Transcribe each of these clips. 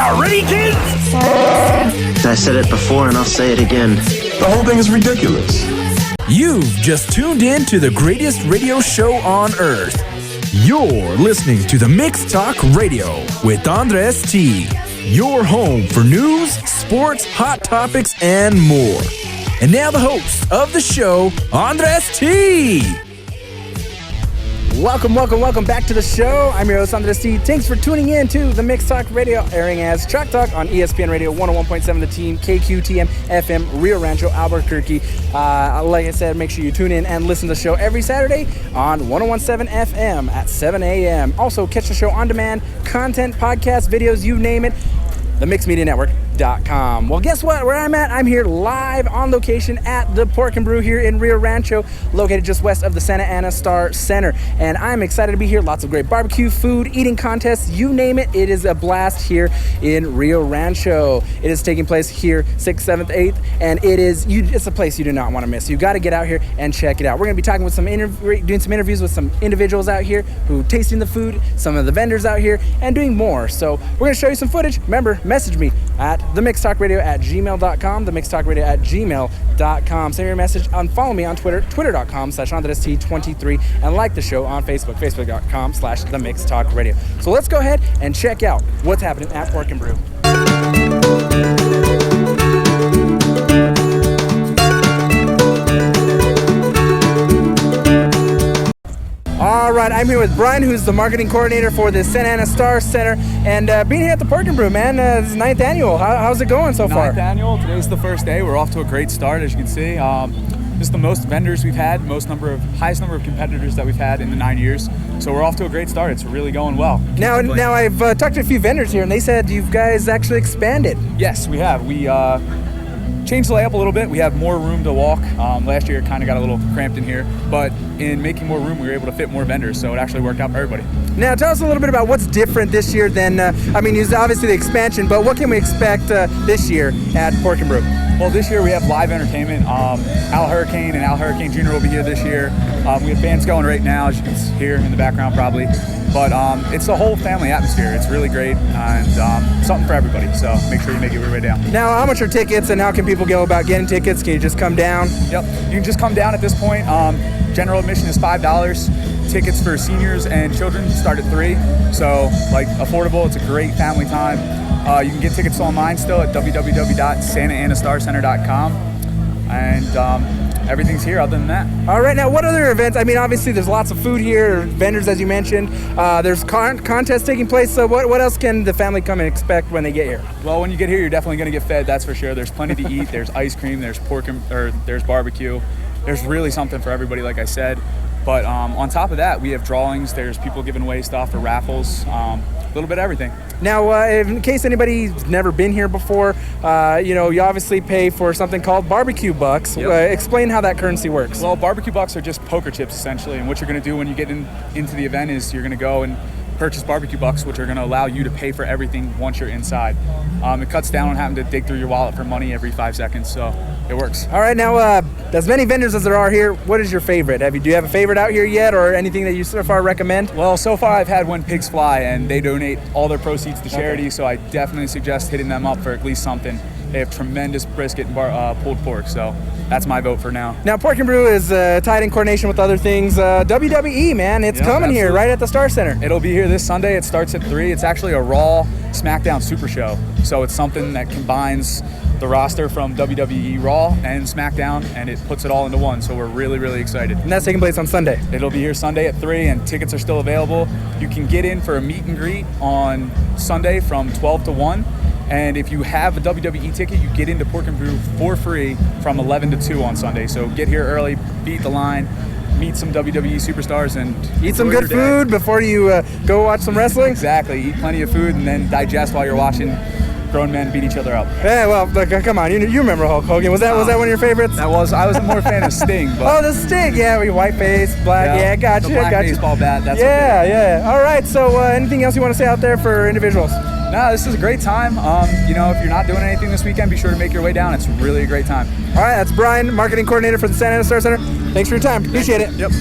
Y'all ready, kids? I said it before and I'll say it again. The whole thing is ridiculous. You've just tuned in to the greatest radio show on earth. You're listening to the Mixed Talk Radio with Andres T. Your home for news, sports, hot topics, and more. And now the host of the show, Andres T. Welcome back to the show. I'm your host, Andres T. Thanks for tuning in to the Mixed Talk Radio, airing as Truck Talk on ESPN Radio 101.7 The Team, KQTM FM, Rio Rancho, Albuquerque. Like I said, make sure you tune in and listen to the show every Saturday on 101.7 FM at 7 a.m. Also, catch the show on demand, content, podcasts, videos, you name it, themixedmedianetwork.com. Well, guess what? Where I'm at, I'm here live on location at the Pork Brew here in Rio Rancho, located just west of the Santa Ana Star Center. And I'm excited to be here. Lots of great barbecue, food, eating contests, you name it. It is a blast here in Rio Rancho. It is taking place here 6th, 7th, 8th, and it's a place you do not want to miss. You got to get out here and check it out. We're going to be talking with doing some interviews with some individuals out here who tasting the food, some of the vendors out here, and doing more. So we're going to show you some footage. Remember, message me at themixedtalkradio@gmail.com, themixedtalkradio@gmail.com. Send me your message and follow me on Twitter, twitter.com/AndresT23, and like the show on Facebook, facebook.com/themixedtalkradio. So let's go ahead and check out what's happening at Pork Brew. All right, I'm here with Brian, who's the marketing coordinator for the Santa Ana Star Center, and being here at the Pork Brew, man, this is 9th annual. How's it going so far? 9th annual. Today's the first day. We're off to a great start, as you can see. This is the most vendors we've had, highest number of competitors that we've had in the 9 years. So we're off to a great start. It's really going well. Now I've talked to a few vendors here, and they said you guys actually expanded. Yes, we have. We changed the layout a little bit. We have more room to walk. Last year it kind of got a little cramped in here, but in making more room we were able to fit more vendors, so it actually worked out for everybody. Now tell us a little bit about what's different this year than, it's obviously the expansion, but what can we expect this year at Pork Brew? Well, this year we have live entertainment. Al Hurricane and Al Hurricane Jr. will be here this year. We have bands going right now, as you can hear in the background probably. But it's a whole family atmosphere. It's really great and something for everybody. So make sure you make it your way down. Now, how much are tickets and how can people go about getting tickets? Can you just come down? Yep, you can just come down at this point. General admission is $5. Tickets for seniors and children start at $3. So affordable. It's a great family time. You can get tickets online still at www.santaanastarcenter.com. And everything's here other than that. All right, now what other events? Obviously there's lots of food here, vendors as you mentioned. There's contests taking place, so what else can the family come and expect when they get here? Well, when you get here, you're definitely going to get fed, that's for sure. There's plenty to eat. There's ice cream, there's there's barbecue. There's really something for everybody, like I said. But on top of that, we have drawings. There's people giving away stuff for raffles, a little bit of everything. Now, in case anybody's never been here before, you obviously pay for something called barbecue bucks. Yep. Explain how that currency works. Well, barbecue bucks are just poker chips, essentially. And what you're going to do when you get into the event is you're going to go and purchase barbecue bucks, which are going to allow you to pay for everything once you're inside. It cuts down on having to dig through your wallet for money every 5 seconds, so it works. All right, now, as many vendors as there are here, what is your favorite? Do you have a favorite out here yet, or anything that you so far recommend? Well, so far I've had When Pigs Fly, and they donate all their proceeds to charity, so I definitely suggest hitting them up for at least something. They have tremendous brisket and pulled pork, so that's my vote for now. Now, Pork Brew is tied in coordination with other things. WWE, man, it's coming absolutely. Here right at the Star Center. It'll be here this Sunday. It starts at 3. It's actually a Raw SmackDown Super Show, so it's something that combines the roster from WWE Raw and SmackDown, and it puts it all into one, so we're really, really excited. And that's taking place on Sunday? It'll be here Sunday at 3, and tickets are still available. You can get in for a meet and greet on Sunday from 12 to 1. And if you have a WWE ticket, you get into Pork Brew for free from 11 to 2 on Sunday. So get here early, beat the line, meet some WWE superstars, and eat some good food before you go watch some wrestling. Exactly. Eat plenty of food and then digest while you're watching grown men beat each other up. Yeah, well, come on, you remember Hulk Hogan? Was that one of your favorites? I was more a fan of Sting. But oh, the Sting, yeah, white face, black, yeah, gotcha. The black baseball bat. That's yeah. All right, so anything else you want to say out there for individuals? No, this is a great time. If you're not doing anything this weekend, be sure to make your way down. It's really a great time. All right, that's Brian, marketing coordinator for the Santa Ana Star Center. Thanks for your time. Appreciate it. Yep.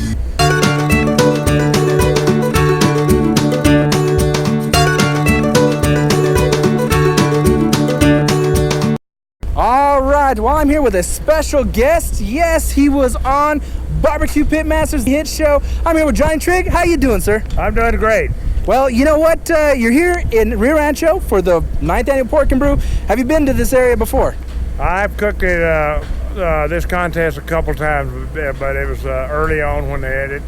right, well, I'm here with a special guest. Yes, he was on BBQ Pitmasters, the hit show. I'm here with Johnny Trigg. How you doing, sir? I'm doing great. Well, you know what? You're here in Rio Rancho for the 9th annual Pork Brew. Have you been to this area before? I've cooked at this contest a couple times, but it was early on when they had it,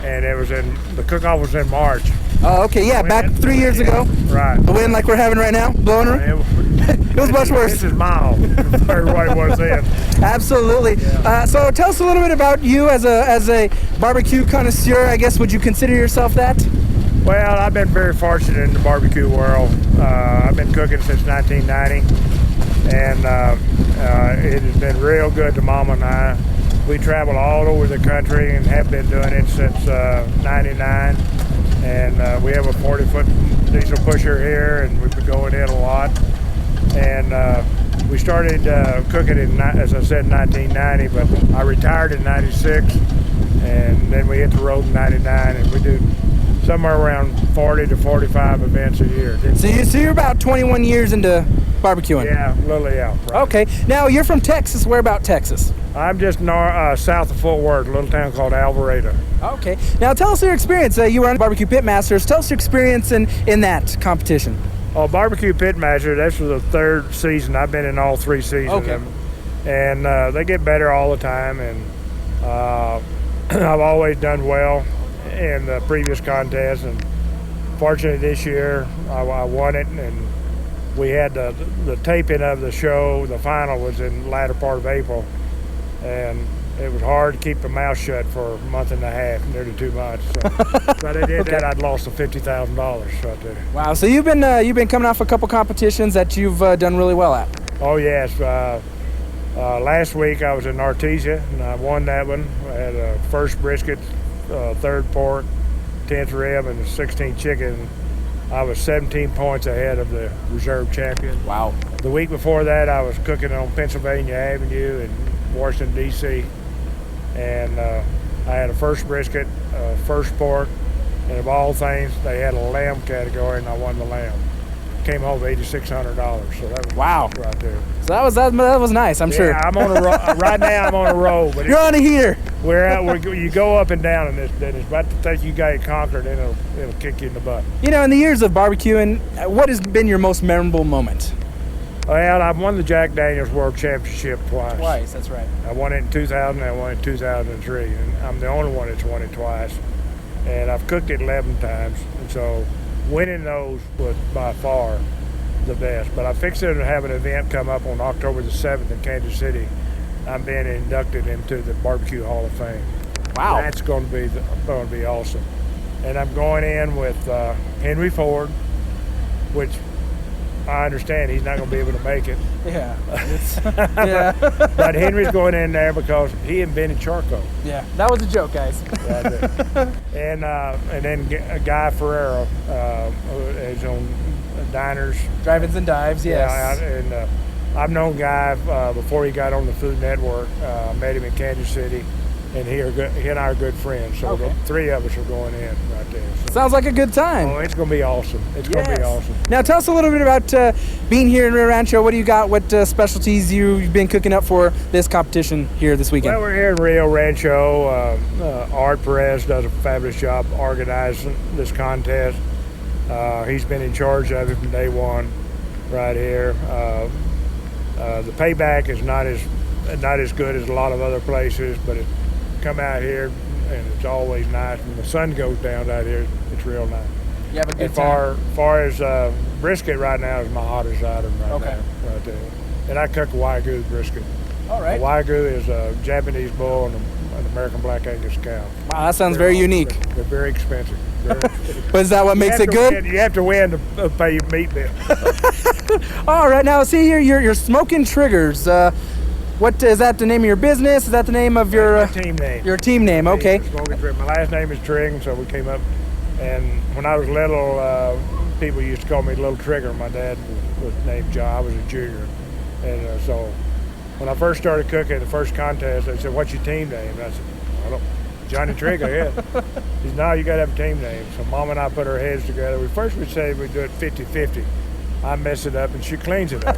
and the cook-off was in March. Oh, okay, yeah, back 3 years ago. Right. The wind like we're having right now, blowing around. It was much worse. This is mild for everybody was then. Absolutely. Yeah. So tell us a little bit about you as a barbecue connoisseur. I guess, would you consider yourself that? Well, I've been very fortunate in the barbecue world. I've been cooking since 1990, and it has been real good to Mama and I. We travel all over the country and have been doing it since 99. And we have a 40-foot diesel pusher here, and we've been going in a lot. And we started cooking in, as I said, 1990, but I retired in 96, and then we hit the road in 99, and we do somewhere around 40 to 45 events a year. So you're about 21 years into barbecuing? Yeah, Lily, yeah. Right. Okay. Now, you're from Texas. Where about Texas? I'm just south of Fort Worth, a little town called Alvarado. Okay. Now, tell us your experience. You were on BBQ Pitmasters. Tell us your experience in that competition. Oh, BBQ Pitmasters, this was the third season. I've been in all 3 seasons. Okay. And they get better all the time, and I've always done well in the previous contest, and fortunately this year I won it, and we had the taping of the show. The final was in the latter part of April, and it was hard to keep the mouth shut for a month and a half, nearly 2 months. So. But I did that, I'd lost the $50,000 right there. Wow, so you've been coming off a couple competitions that you've done really well at. Oh yes, last week I was in Artesia, and I won that one. I had a first brisket, third pork, 10th rib, and 16th chicken. I was 17 points ahead of the reserve champion. Wow. The week before that, I was cooking on Pennsylvania Avenue in Washington, D.C., and I had a first brisket, first pork, and of all things, they had a lamb category, and I won the lamb. Came home with $8,600, so that was wow right there. So that was nice, I'm sure. Yeah, I'm on a right now. I'm on a roll, but you're on a heater. You go up and down, and it's about to take you got it conquered, and it'll kick you in the butt. You know, in the years of barbecuing, what has been your most memorable moment? Well, I've won the Jack Daniel's World Championship twice. Twice, that's right. I won it in 2000, and I won it in 2003, and I'm the only one that's won it twice. And I've cooked it 11 times, and so winning those was by far the best. But I'm fixing to have an event come up on October the 7th in Kansas City. I'm being inducted into the Barbecue Hall of Fame. Wow. That's going to be awesome. And I'm going in with Henry Ford, which I understand he's not going to be able to make it. Yeah. Yeah. But Henry's going in there because he invented charcoal. Yeah. That was a joke, guys. And then Guy Ferrero is on diners. Drive-ins and dives, yes. Yeah, and I've known Guy before he got on the Food Network. Met him in Kansas City, and he and I are good friends. So okay. The 3 of us are going in right there. So. Sounds like a good time. Oh, it's going to be awesome. It's going to be awesome. Now tell us a little bit about being here in Rio Rancho. What do you got? What specialties you've been cooking up for this competition here this weekend? Well, we're here in Rio Rancho. Art Perez does a fabulous job organizing this contest. He's been in charge of it from day one right here. The payback is not as good as a lot of other places, but it come out here and it's always nice. When the sun goes down out here, it's real nice. You have a good time. Far as brisket right now is my hottest item right now, right there. And I cook Wagyu brisket. All right. A Wagyu is a Japanese bull and an American Black Angus cow. Wow, that sounds very unique. They're very expensive. But is that what makes it good? You have to win to pay your meat bill. All right, now see here, you're smoking triggers. What is that? The name of your business? Is that the name of your team name? Your team name, okay. My last name is Trigg, so we came up. And when I was little, people used to call me Little Trigger. My dad was named John. I was a junior, and so when I first started cooking, the first contest, they said, "What's your team name?" And I said, "I don't." Johnny Trigg, yeah. He said, "No, you got to have a team name." So Mom and I put our heads together. We said we'd do it 50-50. I mess it up and she cleans it up.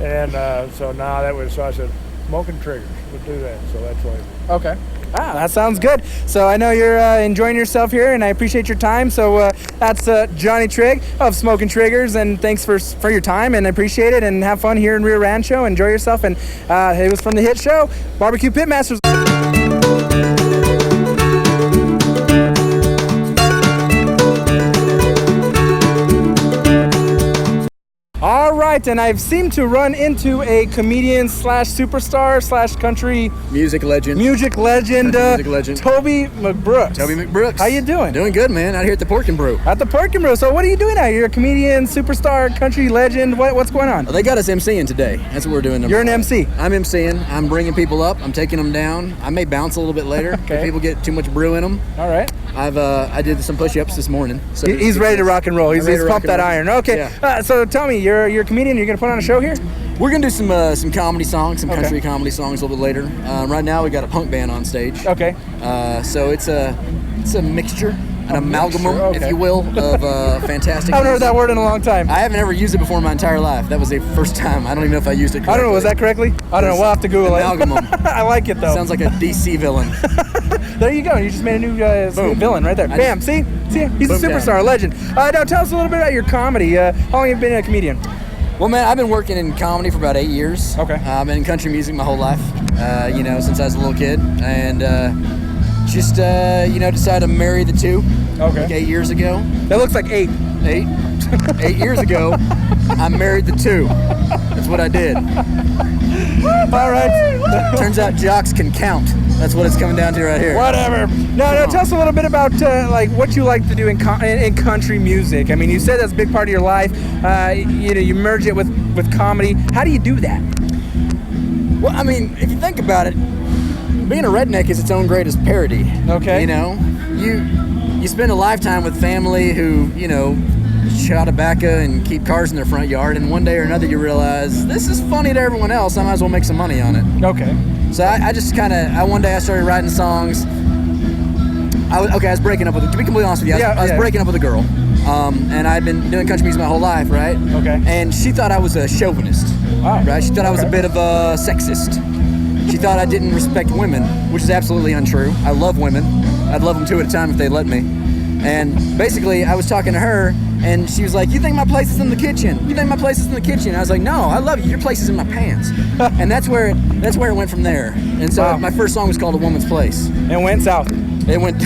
And so now so I said, smoking triggers, we'll do that. So that's why. Okay. That sounds good. So I know you're enjoying yourself here, and I appreciate your time. So that's Johnny Trigg of Smoking Triggers, and thanks for your time, and I appreciate it, and have fun here in Rio Rancho. Enjoy yourself, and it was from the hit show, BBQ Pitmasters. All right, and I've seemed to run into a comedian slash superstar slash country music legend, music legend, Toby McBrooks. Toby McBrooks. How you doing? Doing good, man. Out here at the Pork Brew. At the Pork Brew. So what are you doing out here? You're a comedian, superstar, country legend. What's going on? Well, they got us MCing today. That's what we're doing. You're an MC. I'm MCing. I'm bringing people up. I'm taking them down. I may bounce a little bit later okay. if people get too much brew in them. All right. I did some push-ups this morning. So he's ready to rock and roll. He's pumped that iron. Okay. Yeah. So tell me, you're a comedian. You're gonna put on a show here? We're gonna do some comedy songs, some country comedy songs a little bit later. Right now we got a punk band on stage. Okay. So it's a mixture, an amalgam, if you will, of fantastic. I haven't heard that word in a long time. I haven't ever used it before in my entire life. That was the first time. I don't even know if I used it correctly. I don't know. Was that correctly? I don't know. We'll have to Google amalgam. it. I like it though. Sounds like a DC villain. There you go. You just made a new villain right there. Bam. See? He's a superstar, a legend. Now tell us a little bit about your comedy. How long have you been a comedian? Well, man, I've been working in comedy for about 8 years. Okay. I've been in country music my whole life, since I was a little kid. And just decided to marry the two. Okay. Like 8 years ago. That looks like 8. 8 years ago, I married the two. That's what I did. All right. Turns out jocks can count. That's what it's coming down to right here. Whatever. Now tell us a little bit about what you like to do in country music. I mean, you said that's a big part of your life. You merge it with comedy. How do you do that? Well, I mean, if you think about it, being a redneck is its own greatest parody. Okay. You spend a lifetime with family who, shot tobacco and keep cars in their front yard, and one day or another you realize this is funny to everyone else. I might as well make some money on it. Okay. So I just one day I started writing songs. I was breaking up with, to be completely honest with you, I was breaking up with a girl, and I'd been doing country music my whole life, right? Okay. And she thought I was a chauvinist. Wow. Right? She thought I was a bit of a sexist. She thought I didn't respect women, which is absolutely untrue. I love women. I'd love them two at a time if they'd let me. And basically, I was talking to her, and she was like, "You think my place is in the kitchen? You think my place is in the kitchen?" I was like, "No, I love you. Your place is in my pants." And that's where it went from there. And so my first song was called "A Woman's Place." And went south. It went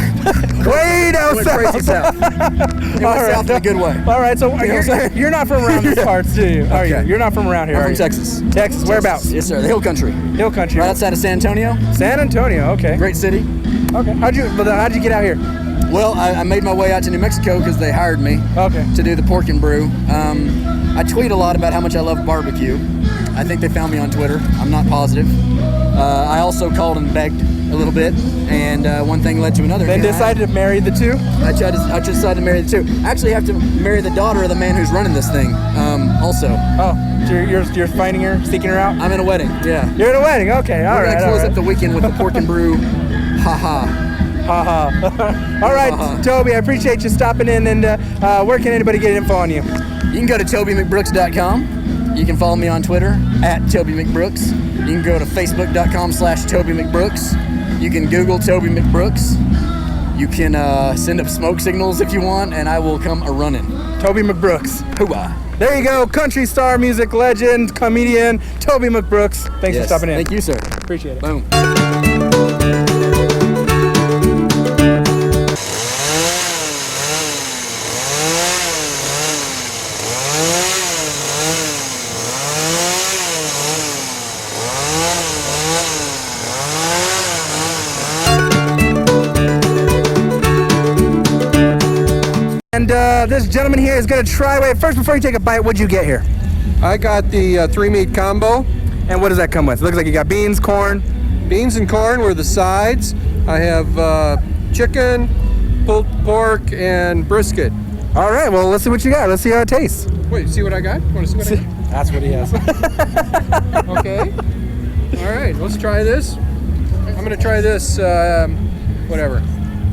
way down went south. Crazy south. It went south in a good way. All right, so you're not from around these parts, do you? Are you? You're not from around here. I'm from Texas. Texas. Whereabouts? Yes, sir. The Hill Country. Hill Country. Right outside of San Antonio. San Antonio. Okay. Great city. Okay. How'd you get out here? Well, I made my way out to New Mexico because they hired me to do the Pork Brew. I tweet a lot about how much I love barbecue. I think they found me on Twitter. I'm not positive. I also called and begged a little bit, and one thing led to another. Then decided to marry the two? I just decided to marry the two. I actually have to marry the daughter of the man who's running this thing also. Oh, so you're finding her, seeking her out? I'm in a wedding, yeah. You're in a wedding, okay, all right. We're going to close up the weekend with the Pork Brew. Ha-ha. All right, Toby, I appreciate you stopping in, and where can anybody get info on you? You can go to TobyMcBrooks.com. You can follow me on Twitter @TobyMcBrooks. You can go to Facebook.com/TobyMcBrooks. You can Google Toby McBrooks. You can send up smoke signals if you want, and I will come a-running. Toby McBrooks. Hooah. There you go, country star, music legend, comedian, Toby McBrooks. Thanks for stopping in. Thank you, sir. Appreciate it. Boom. And this gentleman here is going to try. Wait, first, before you take a bite, what'd you get here? I got the 3-meat combo. And what does that come with? It looks like you got beans, corn. Beans and corn were the sides. I have chicken, pulled pork, and brisket. All right, well, let's see what you got. Let's see how it tastes. Wait, see what I got? Want to see what I got? That's what he has. Okay. All right, let's try this. I'm going to try this, whatever.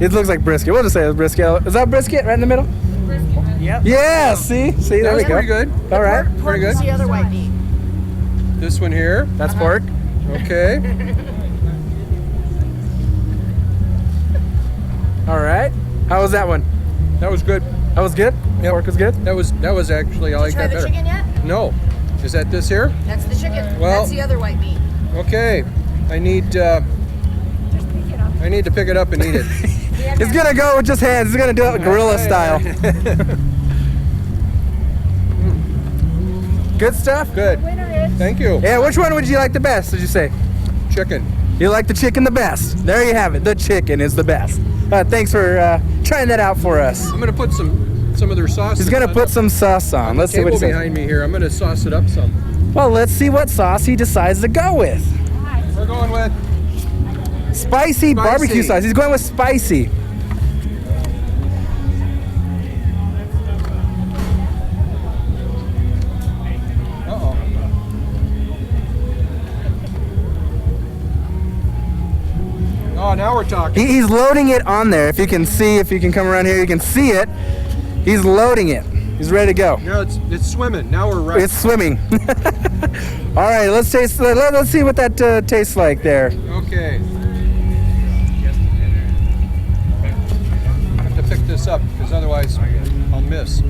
It looks like brisket. We'll just say it's brisket. Is that brisket right in the middle? Brisket. Yep. Yeah, see, there we go. Pretty good. All right. Pretty good. The other white meat. This one here. That's pork. Okay. All right. How was that one? That was good. That was good? Yep. Pork was good? That was actually, I like Try that the better. chicken yet? No. Is that this here? That's the chicken. Well- That's the other white meat. Okay. I need to pick it up and eat it. He's gonna go with just hands. He's gonna do it gorilla style. Good stuff? Good. Thank you. Yeah, which one would you like the best, did you say? Chicken. You like the chicken the best. There you have it. The chicken is the best. Thanks for trying that out for us. I'm gonna put some of their sauce. He's gonna put some sauce on. Let's see what he says. behind me here. I'm gonna sauce it up some. Well, let's see what sauce he decides to go with. We're going with Spicy barbecue sauce. He's going with spicy. Uh-oh. Oh, now we're talking. He's loading it on there. If you can see, if you can come around here, you can see it. He's loading it. He's ready to go. Now it's swimming. Now we're right. It's swimming. All right, let's taste. Let's see what that tastes like there. Okay. I have to pick this up because otherwise I'll miss.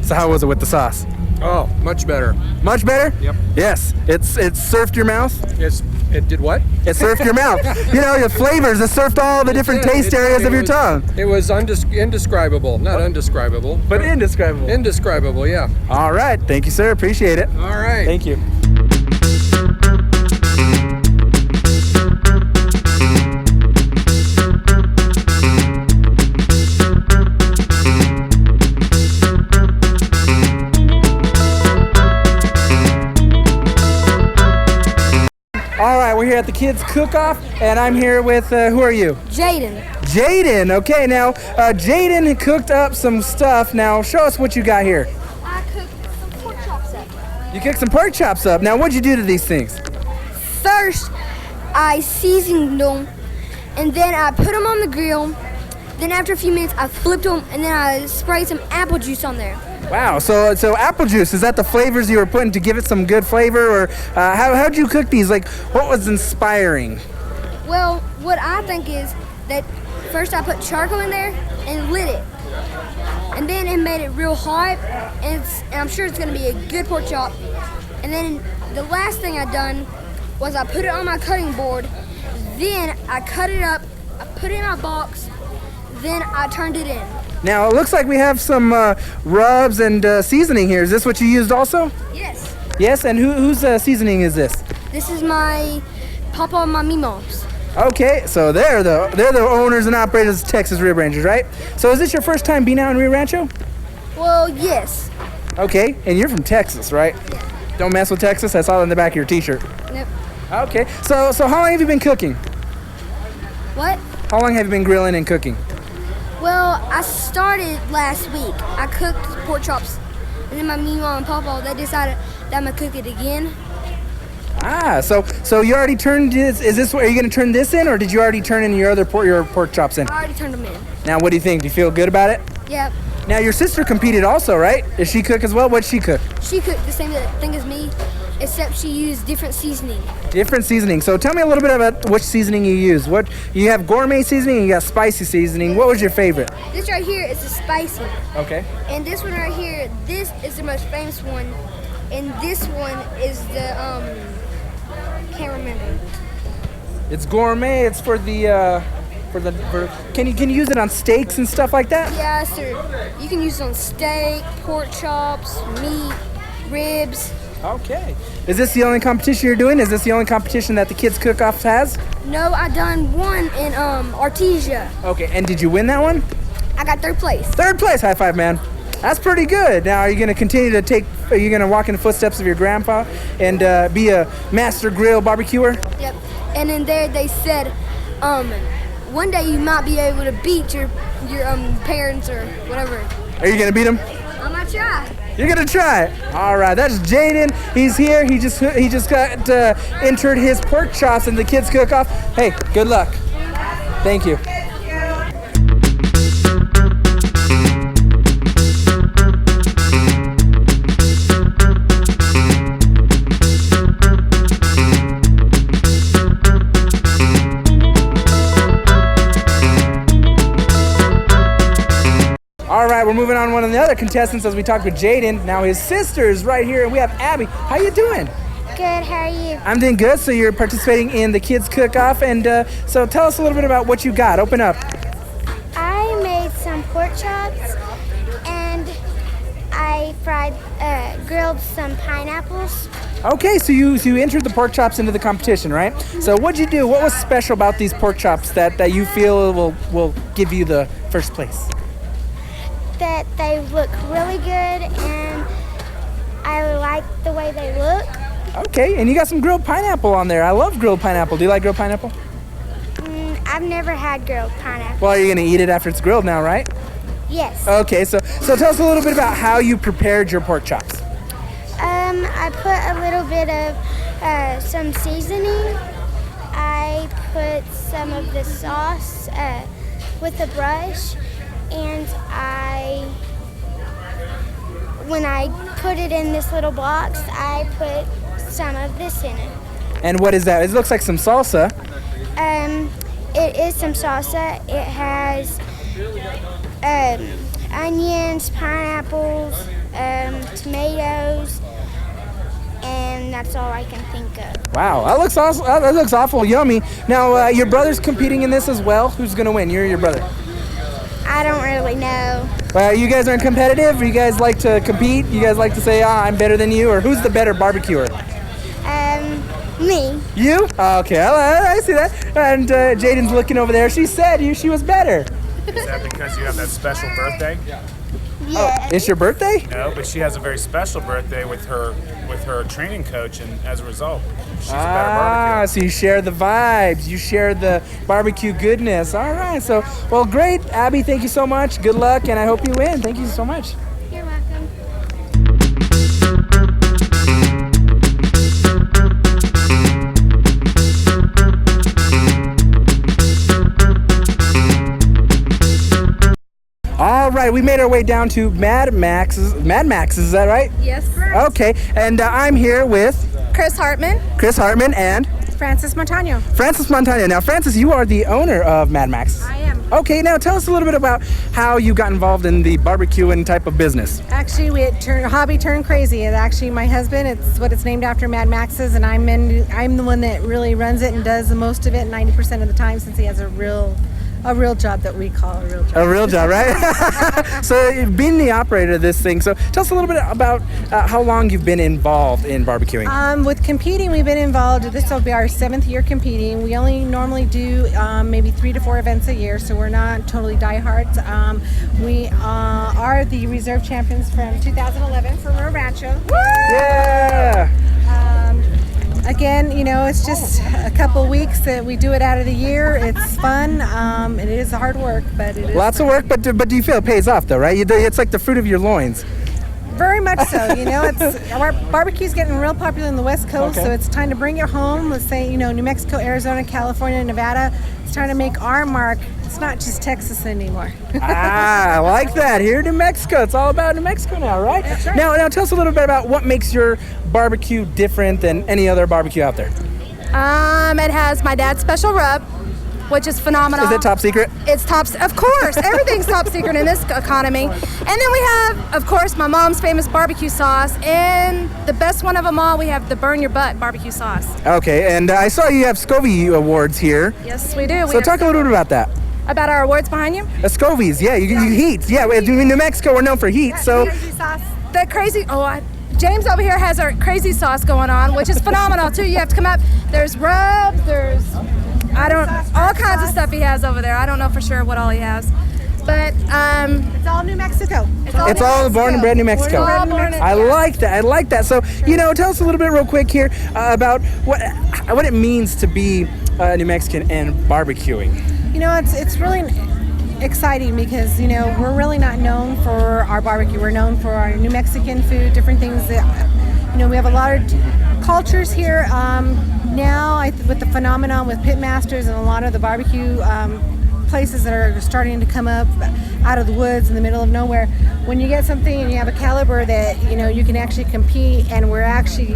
So how was it with the sauce? Oh, much better. Much better? Yep. Yes. It surfed your mouth. It did what? It surfed your mouth. You know, the flavors. It surfed all the different taste areas of your tongue. It was indescribable. Not undescribable. But indescribable. Indescribable, yeah. All right. Thank you, sir. Appreciate it. All right. Thank you. All right, we're here at the Kids Cookoff, and I'm here with, who are you? Jaden. Jaden. Okay, now, Jaden cooked up some stuff. Now, show us what you got here. I cooked some pork chops up. You cooked some pork chops up. Now, what'd you do to these things? First, I seasoned them, and then I put them on the grill. Then after a few minutes, I flipped them, and then I sprayed some apple juice on there. Wow, so apple juice, is that the flavors you were putting to give it some good flavor, or how'd you cook these? Like, what was inspiring? Well, what I think is that first I put charcoal in there and lit it. And then it made it real hot, and I'm sure it's gonna be a good pork chop. And then the last thing I done was I put it on my cutting board, then I cut it up, I put it in my box, then I turned it in. Now, it looks like we have some rubs and seasoning here. Is this what you used also? Yes. Yes, and whose seasoning is this? This is my Papa and my Mimos. Okay, so they're the owners and operators of Texas Rio Rangers, right? So is this your first time being out in Rio Rancho? Well, yes. Okay, and you're from Texas, right? Yeah. Don't mess with Texas. I saw it in the back of your T-shirt. Nope. Okay, so how long have you been cooking? What? How long have you been grilling and cooking? Well, I started last week. I cooked pork chops, and then my Mima and Papa, they decided that I'm gonna cook it again. Ah, so you already turned this. Is this? Are you gonna turn this in, or did you already turn in your pork chops in? I already turned them in. Now, what do you think? Do you feel good about it? Yep. Now, your sister competed also, right? Did she cook as well? What'd she cook? She cooked the same thing as me, except she used different seasoning. Different seasoning. So tell me a little bit about which seasoning you use. What you have gourmet seasoning and you got spicy seasoning. What was your favorite? This right here is the spicy. Okay. And this one right here, this is the most famous one. And this one is the, can't remember. It's gourmet. It's for the, can you use it on steaks and stuff like that? Yeah, sir. You can use it on steak, pork chops, meat, ribs. Okay. Is this the only competition you're doing? Is this the only competition that the Kids Cookoff has? No, I done one in Artesia. Okay, and did you win that one? I got third place. Third place, high five, man. That's pretty good. Now, are you going to continue to are you going to walk in the footsteps of your grandpa and be a master grill barbecuer? Yep. And in there they said, one day you might be able to beat your parents or whatever. Are you going to beat them? I might try. You're gonna try it. All right, that's Jaden. He's here. He just got entered his pork chops in the Kids Cook-Off. Hey, good luck. Thank you. moving on to one of the other contestants as we talk with Jaden. Now his sister's right here, and we have Abby. How you doing? Good, how are you? I'm doing good. So you're participating in the Kids Cook-Off, and so tell us a little bit about what you got. Open up. I made some pork chops and I grilled some pineapples. Okay, so you entered the pork chops into the competition, right? So what'd you do? What was special about these pork chops that you feel will give you the first place? That they look really good and I like the way they look. Okay, and you got some grilled pineapple on there. I love grilled pineapple. Do you like grilled pineapple? I've never had grilled pineapple. Well, you're gonna eat it after it's grilled now, right? Yes. Okay, so tell us a little bit about how you prepared your pork chops. I put a little bit of some seasoning. I put some of the sauce with a brush, and when I put it in this little box, I put some of this in it. And what is that? It looks like some salsa. It is some salsa. It has onions, pineapples, tomatoes, and that's all I can think of. Wow, that looks awesome. That looks awful yummy. Now, your brother's competing in this as well. Who's gonna win? You're your brother. I don't really know. You guys aren't competitive? You guys like to compete? You guys like to say, I'm better than you? Or who's the better barbecuer? Me. You? Okay, I see that. And Jaden's looking over there. She said she was better. Is that because you have that special birthday? Yeah. Oh, it's your birthday? No, but she has a very special birthday with her training coach, and as a result, she's a better barbecue. So you share the vibes, you share the barbecue goodness. All right, so, well, great. Abby, thank you so much. Good luck, and I hope you win. Thank you so much. You're welcome. All right, we made our way down to Mad Max's, is that right? Yes. Okay, and I'm here with Chris Hartman and Francis Montano. Francis Montano. Now, Francis, you are the owner of Mad Max. I am. Okay, now tell us a little bit about how you got involved in the barbecuing type of business. Actually, hobby turned crazy. It's actually my husband. It's what it's named after, Mad Max's, and I'm the one that really runs it and does the most of it 90% of the time, since he has a real job that we call a real job. A real job, right? So being the operator of this thing, so tell us a little bit about how long you've been involved in barbecuing. With competing, we've been involved. This will be our 7th year competing. We only normally do maybe 3 to 4 events a year, so we're not totally diehards. We are the reserve champions from 2011 for Rio Rancho. Yeah! Again, it's just a couple weeks that we do it out of the year. It's fun. It is hard work, but it is lots of work, but do you feel it pays off though, right? It's like the fruit of your loins. Very much so. Our barbecue's getting real popular in the West Coast, so it's time to bring it home. Let's say, New Mexico, Arizona, California, Nevada. It's time to make our mark. It's not just Texas anymore. I like that. Here in New Mexico, it's all about New Mexico now, right? That's right. Now tell us a little bit about what makes your barbecue different than any other barbecue out there. It has my dad's special rub, which is phenomenal. Is it top secret? It's of course. Everything's top secret in this economy. And then we have, of course, my mom's famous barbecue sauce, and the best one of them all, we have the Burn Your Butt barbecue sauce. Okay, and I saw you have Scovie awards here. Yes, we do. So talk a little bit about that. About our awards behind you? Scovies, yeah, you heat. Yeah, in New Mexico, we're known for heat, so. Crazy sauce. The crazy, James over here has our crazy sauce going on, which is phenomenal too. You have to come up, there's rubs, there's, all kinds of stuff he has over there. I don't know for sure what all he has. But it's all New Mexico. It's all born and bred New Mexico. I like that. So, tell us a little bit real quick here about what it means to be New Mexican and barbecuing. It's really exciting because, we're really not known for our barbecue. We're known for our New Mexican food, different things that, we have a lot of cultures here. Now, with the phenomenon with Pitmasters and a lot of the barbecue places that are starting to come up out of the woods in the middle of nowhere, when you get something and you have a caliber that, you can actually compete, and we're actually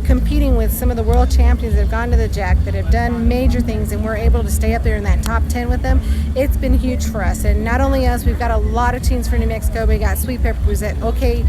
competing with some of the world champions that have gone to the Jack, that have done major things, and we're able to stay up there in that top 10 with them, it's been huge for us. And not only us, we've got a lot of teams for New Mexico. We got Sweet Peppers at OKC's.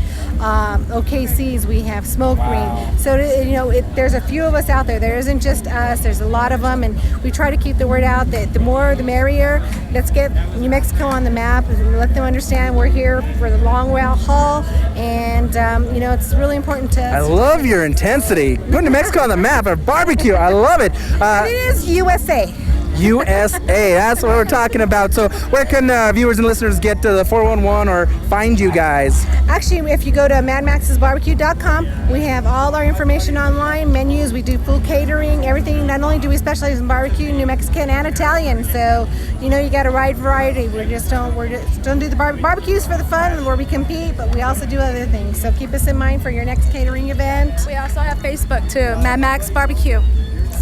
We have Smoke Green. So there's a few of us out there. There isn't just us. There's a lot of them, and we try to keep the word out that the more the merrier. Let's get New Mexico on the map and let them understand we're here for the long haul. And it's really important to us. I love your intensity. Putting New Mexico on the map, a barbecue. I love it. It is USA. USA, that's what we're talking about. So where can viewers and listeners get to the 411 or find you guys? Actually, if you go to madmaxsbarbecue.com, we have all our information online, menus, we do full catering, everything. Not only do we specialize in barbecue, New Mexican and Italian, so you got a wide variety. We just don't do the barbecues for the fun where we compete, but we also do other things. So keep us in mind for your next catering event. We also have Facebook too, Mad Max Barbecue.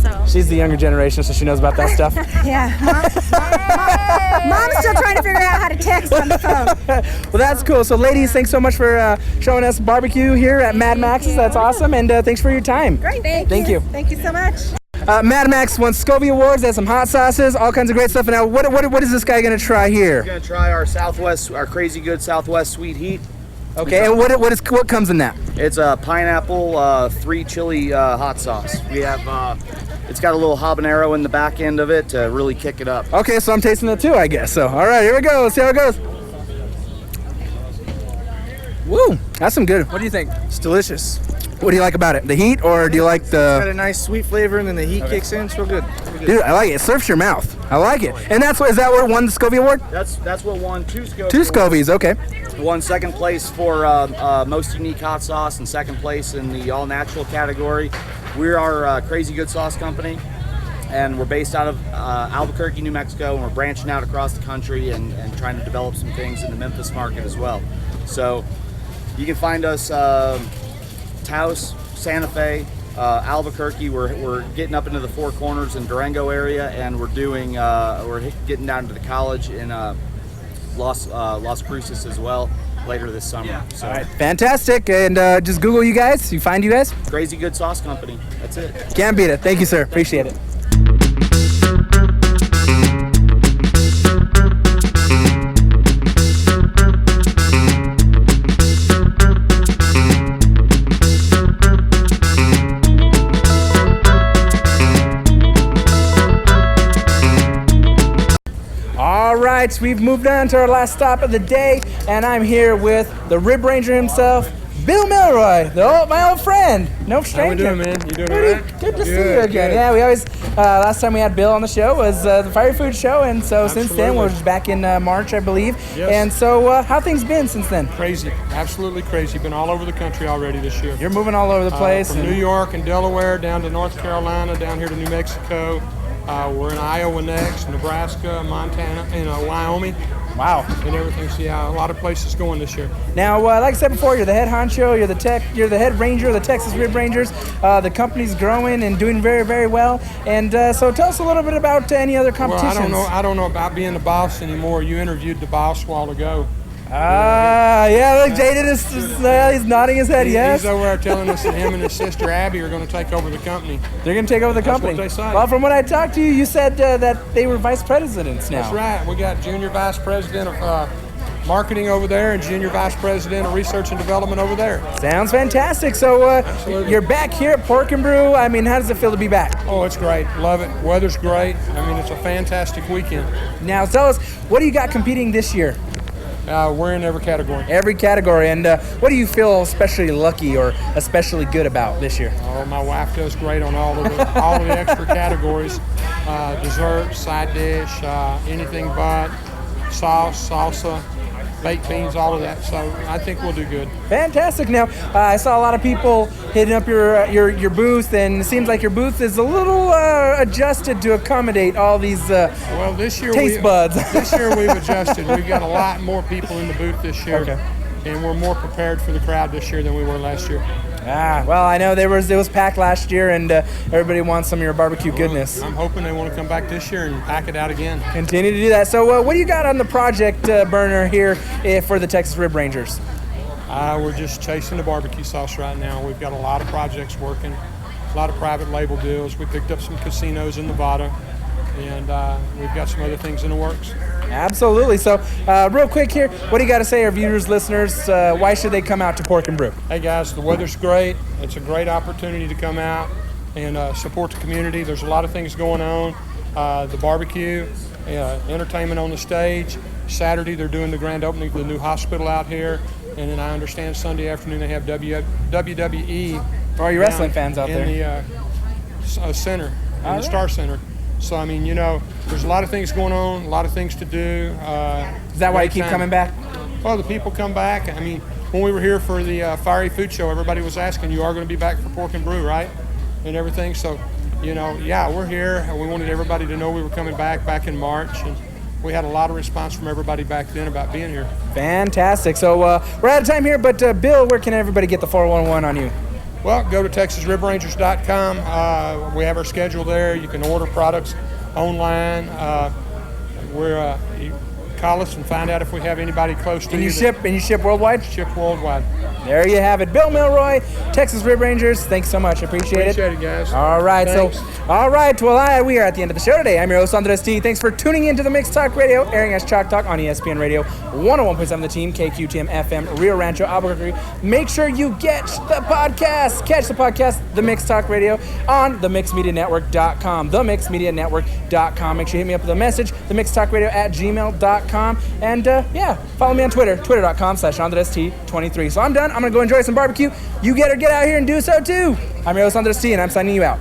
So. She's the younger generation, so she knows about that stuff. Yeah. Mom's still trying to figure out how to text on the phone. Well, that's cool. So, ladies, thanks so much for showing us barbecue here at Mad Max's. That's awesome, and thanks for your time. Great. Thank you. Thank you so much. Mad Max won Scovie Awards, has some hot sauces, all kinds of great stuff. And now, what is this guy going to try here? We're going to try our Crazy Good Southwest Sweet Heat. Okay, and what comes in that? It's a pineapple 3 chili hot sauce. We have it's got a little habanero in the back end of it to really kick it up. Okay, so I'm tasting it too, I guess. So, all right, here we go. Let's see how it goes. Woo, that's some good. What do you think? It's delicious. What do you like about it? The heat, or do you like the... It's got a nice sweet flavor, and then the heat kicks in. It's real good. Dude, I like it. It surfs your mouth. I like it. And is that what won the Scovie Award? That's what won 2 Scovies. 2 Scovies, okay. Won second place for most unique hot sauce and second place in the all natural category. We're our Crazy Good Sauce company, and we're based out of Albuquerque, New Mexico, and we're branching out across the country and trying to develop some things in the Memphis market as well. So you can find us Taos, Santa Fe, Albuquerque. We're getting up into the Four Corners and Durango area, and we're getting down to the college in Las Cruces as well later this summer. Yeah. So. All right, fantastic. And just Google you guys. You find you guys? Crazy Good Sauce Company. That's it. Can't beat it. Thank you, sir. Appreciate it. All right, we've moved on to our last stop of the day, and I'm here with the Rib Ranger himself, Bill Milroy, my old friend. No stranger. How we doing, man? You doing all right? Good to see you again. Good. Yeah, we always, last time we had Bill on the show was the Fire Food Show, and so since then, we're just back in March, I believe. Yes. And so how things been since then? Crazy, absolutely crazy. Been all over the country already this year. You're moving all over the place. From New York and Delaware down to North Carolina, down here to New Mexico. We're in Iowa next, Nebraska, Montana, Wyoming. Wow. And everything. So yeah, a lot of places going this year. Now, like I said before, you're the head honcho, you're the head ranger of the Texas Rib Rangers. The company's growing and doing very, very well. And so tell us a little bit about any other competitions. Well, I don't know about being the boss anymore. You interviewed the boss a while ago. Yeah, look, Jaden he's nodding his head, yes. He's over there telling us that him and his sister Abby are going to take over the company. They're going to take over the company? That's what they say. Well, from what I talked to you, you said that they were vice presidents now. That's right. We got junior vice president of marketing over there and junior vice president of research and development over there. Sounds fantastic. So you're back here at Pork Brew. I mean, how does it feel to be back? Oh, it's great. Love it. Weather's great. I mean, it's a fantastic weekend. Now, tell us, what do you got competing this year? We're in every category. Every category. And what do you feel especially lucky or especially good about this year? Oh, my wife does great on all of the extra categories. Dessert, side dish, anything but, sauce, salsa, baked beans, all of that. So I think we'll do good. Fantastic. Now, I saw a lot of people hitting up your booth, and it seems like your booth is a little adjusted to accommodate all these this year taste buds. This year we've adjusted. We've got a lot more people in the booth this year. Okay. And we're more prepared for the crowd this year than we were last year. Well, I know it was packed last year, and everybody wants some of your barbecue goodness. I'm hoping they want to come back this year and pack it out again. Continue to do that. So what do you got on the project burner here for the Texas Rib Rangers? We're just chasing the barbecue sauce right now. We've got a lot of projects working. a lot of private label deals. We picked up some casinos in Nevada, and we've got some other things in the works. Absolutely. So, real quick here, what do you got to say, our viewers, listeners? Why should they come out to Pork and Brew? Hey guys, the weather's great. It's a great opportunity to come out and support the community. There's a lot of things going on. The barbecue, entertainment on the stage. Saturday they're doing the grand opening of the new hospital out here, and then I understand Sunday afternoon they have WWE. For all you wrestling fans out there. In the center, in the Star Center. So, I mean, there's a lot of things going on, a lot of things to do. Is that why you keep coming back? Well, the people come back. I mean, when we were here for the Fiery Food Show, everybody was asking, you are going to be back for Pork and Brew, right? And everything. So, yeah, we're here. And we wanted everybody to know we were coming back in March. And we had a lot of response from everybody back then about being here. Fantastic. So, we're out of time here, but Bill, where can everybody get the 411 on you? Well, go to TexasRibRangers.com. We have our schedule there. You can order products online. You call us and find out if we have anybody close to you. And you ship worldwide? Ship worldwide. There you have it. Bill Milroy, Texas Rib Rangers. Thanks so much. Appreciate it, guys. All right. Thanks. Well, we are at the end of the show today. I'm your host, Andres T. Thanks for tuning in to the Mixed Talk Radio, airing as Chalk Talk on ESPN Radio, 101.7 The Team, KQTM FM, Rio Rancho, Albuquerque. Make sure you get the podcast. Catch the podcast, The Mixed Talk Radio, on themixedmedianetwork.com. Themixedmedianetwork.com. Make sure you hit me up with a message, themixedtalkradio@gmail.com. And follow me on Twitter, twitter.com/AndresT23. So I'm done. I'm going to go enjoy some barbecue. You get out here and do so too. I'm your host, Andres T, and I'm signing you out.